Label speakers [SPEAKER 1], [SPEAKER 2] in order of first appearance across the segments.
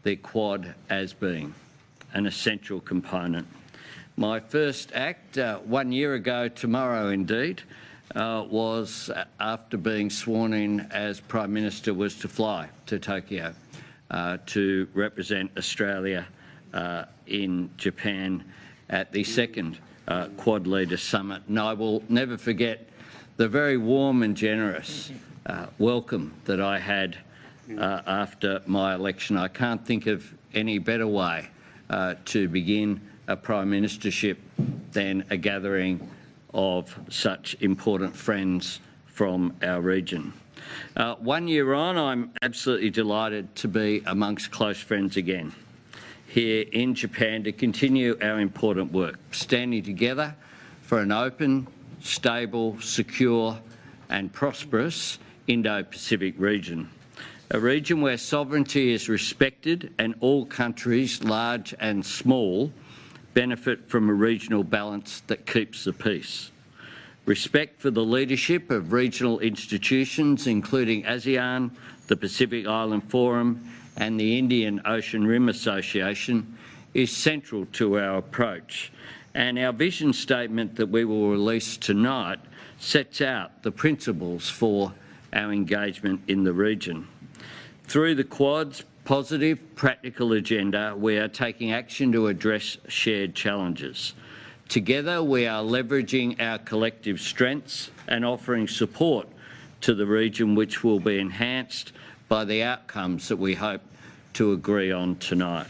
[SPEAKER 1] the Quad as being an essential component. My first act, 1 year ago tomorrow indeed, was after being sworn in as Prime Minister was to fly to Tokyo to represent Australia in Japan at the second Quad Leaders Summit. And I will never forget the very warm and generous welcome that I had after my election. I can't think of any better way to begin a Prime Ministership than a gathering of such important friends from our region. 1 year on, I'm absolutely delighted to be amongst close friends again here in Japan to continue our important work, standing together for an open, stable, secure and prosperous Indo-Pacific region. A region where sovereignty is respected and all countries, large and small, benefit from a regional balance that keeps the peace. Respect for the leadership of regional institutions, including ASEAN, the Pacific Island Forum and the Indian Ocean Rim Association, is central to our approach. And our vision statement that we will release tonight sets out the principles for our engagement in the region. Through the Quad's positive, practical agenda, we are taking action to address shared challenges. Together, we are leveraging our collective strengths and offering support to the region, which will be enhanced by the outcomes that we hope to agree on tonight.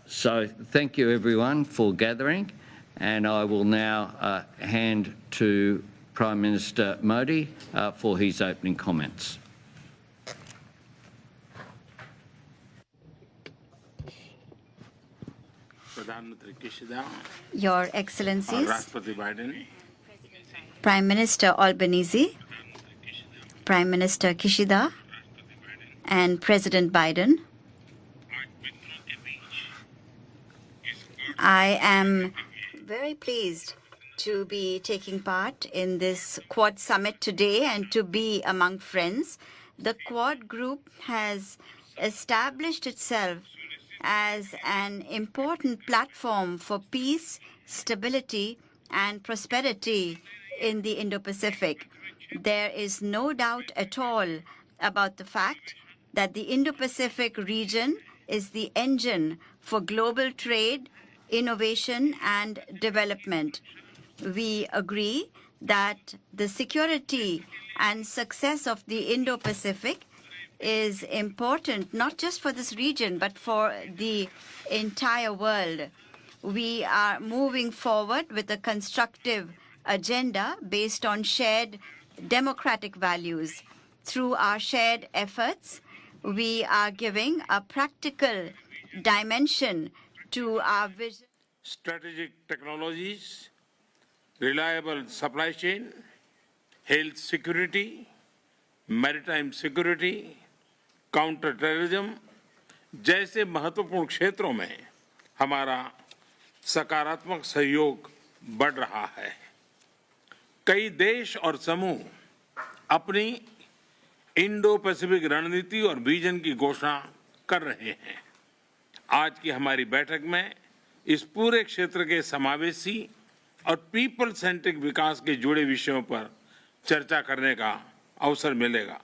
[SPEAKER 1] So thank you everyone for gathering, and I will now hand to Prime Minister Modi for his opening comments.
[SPEAKER 2] Your Excellencies, Prime Minister Albanese, Prime Minister Kishida, and President Biden, I am very pleased to be taking part in this Quad Summit today and to be among friends. The Quad Group has established itself as an important platform for peace, stability, and prosperity in the Indo-Pacific. There is no doubt at all about the fact that the Indo-Pacific region is the engine for global trade, innovation, and development. We agree that the security and success of the Indo-Pacific is important, not just for this region, but for the entire world. We are moving forward with a constructive agenda based on shared democratic values. Through our shared efforts, we are giving a practical dimension to our vision.
[SPEAKER 3] Strategic technologies, reliable supply chain, health security, maritime security, counter terrorism जैसे महत्वपूर्ण क्षेत्रों में हमारा सकारात्मक सहयोग बढ़ रहा है। कई देश और समूह अपनी इंडो पैसिफिक रणनीति और विजन की घोषणा कर रहे हैं। आज की हमारी बैठक में इस पूरे क्षेत्र के समावेशी और पीपल सेंट्रिक विकास के जुड़े विषयों पर चर्चा करने का अवसर मिलेगा।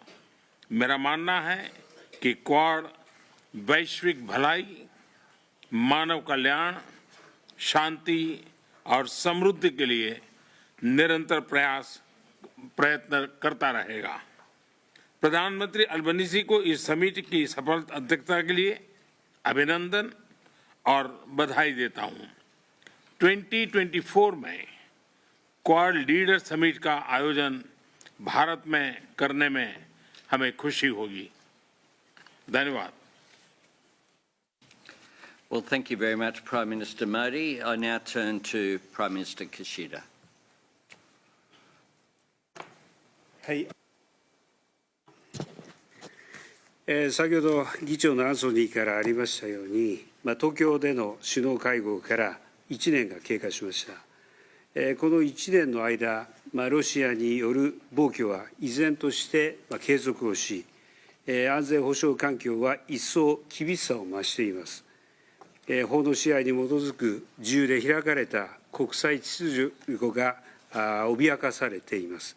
[SPEAKER 3] मेरा मानना है कि क्वाड वैश्विक भलाई, मानव कल्याण, शांति और समृद्धि के लिए निरंतर प्रयत्न करता रहेगा। प्रधानमंत्री अल्बनीज़ी को इस समिट की सफल अध्यक्षता के लिए अभिनंदन और बधाई देता हूं। 2024 में क्वाड लीडर समिट का आयोजन भारत में करने में हमें खुशी होगी। धन्यवाद।
[SPEAKER 1] Well, thank you very much, Prime Minister Modi. I now turn to Prime Minister Kishida.
[SPEAKER 4] はい。先ほど議長のアンソニーからありましたように、東京での首脳会合から1年が経過しました。この1年の間、ロシアによる暴挙は依然として継続をし、安全保障環境は一層厳しさを増しています。法の支配に基づく自由で開かれた国際秩序が脅かされています。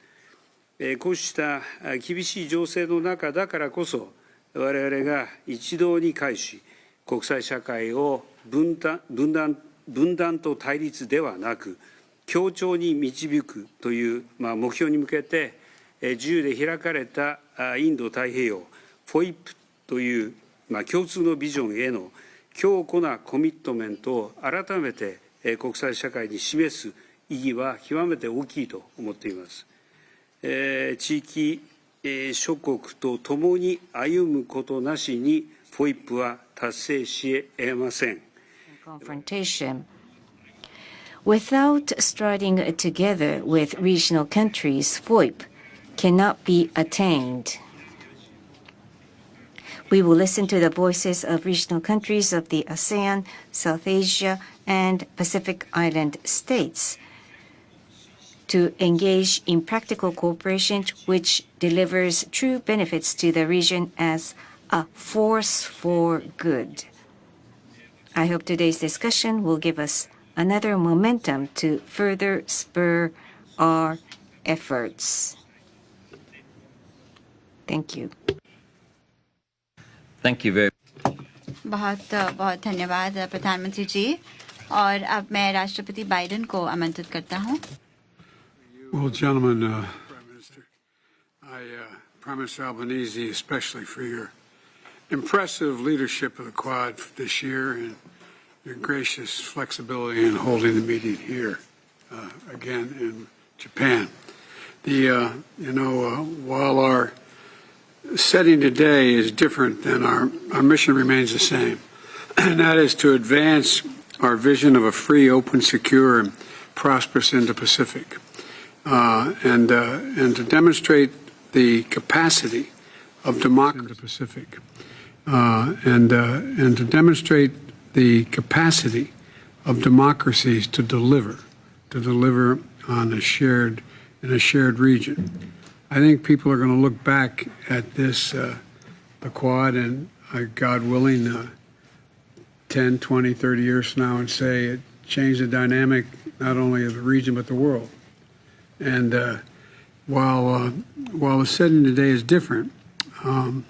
[SPEAKER 4] こうした厳しい情勢の中だからこそ、我々が一堂に会し、国際社会を分断と対立ではなく、協調に導くという目標に向けて、自由で開かれたインド太平洋、FOIP という共通のビジョンへの強固なコミットメントを改めて国際社会に示す意義は極めて大きいと思っています。地域諸国と共に歩むことなしに FOIP は達成し得ません。
[SPEAKER 5] Confrontation. Without starting together with regional countries, FOIP cannot be attained. We will listen to the voices of regional countries of the ASEAN, South Asia, and Pacific Island states to engage in practical cooperation which delivers true benefits to the region as a force for good. I hope today's discussion will give us another momentum to further spur our efforts. Thank you.
[SPEAKER 1] Thank you very
[SPEAKER 2] बहुत बहुत धन्यवाद प्रधानमंत्री जी। और अब मैं राष्ट्रपति Biden को आमंत्रित करता हूं।
[SPEAKER 6] Well, gentlemen, Prime Minister, Prime Minister Albanese, especially for your impressive leadership of the Quad this year and your gracious flexibility in holding the meeting here again in Japan. While our setting today is different than our mission remains the same, and that is to advance our vision of a free, open, secure, and prosperous Indo-Pacific, and to demonstrate the capacity of democracy in the Pacific, and to demonstrate the capacity of democracies to deliver on a shared region. I think people are going to look back at this, the Quad, and God willing, 10, 20, 30 years from now and say it changed the dynamic not only of the region but the world. And while the setting today is different, in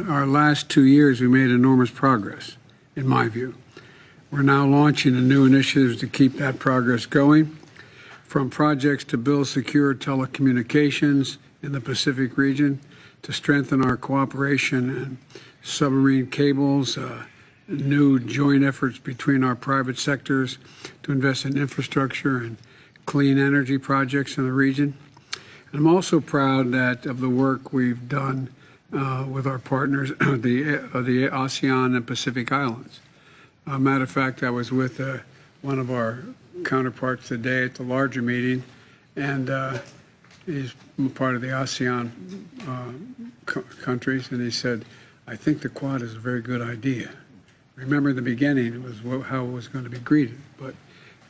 [SPEAKER 6] our last 2 years we made enormous progress, in my view. We're now launching a new initiatives to keep that progress going, from projects to build secure telecommunications in the Pacific region, to strengthen our cooperation in submarine cables, new joint efforts between our private sectors to invest in infrastructure and clean energy projects in the region. And I'm also proud of the work we've done with our partners, the ASEAN and Pacific Islands. Matter of fact, I was with one of our counterparts today at the larger meeting, and he's part of the ASEAN countries, and he said, I think the Quad is a very good idea. Remember in the beginning, it was how it was going to be greeted,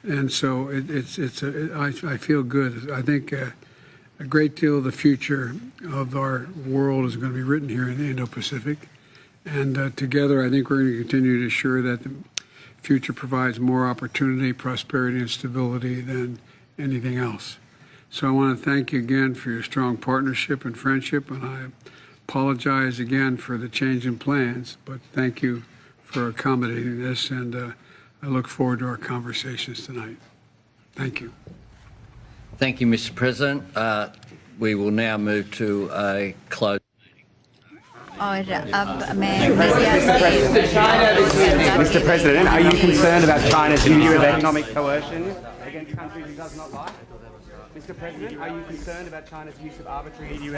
[SPEAKER 6] and so I feel good. I think a great deal of the future of our world is going to be written here in the Indo-Pacific, and together I think we're going to continue to assure that the future provides more opportunity, prosperity, and stability than anything else. So I want to thank you again for your strong partnership and friendship, and I apologize again for the change in plans, but thank you for accommodating this, and I look forward to our conversations tonight. Thank you.
[SPEAKER 1] Thank you, Mr. President. We will now move to a close.
[SPEAKER 2] और अब मैं media से
[SPEAKER 7] Mr. President, are you concerned about China's use of economic coercion against countries it does not like? Mr. President, are you concerned about China's use of arbitrary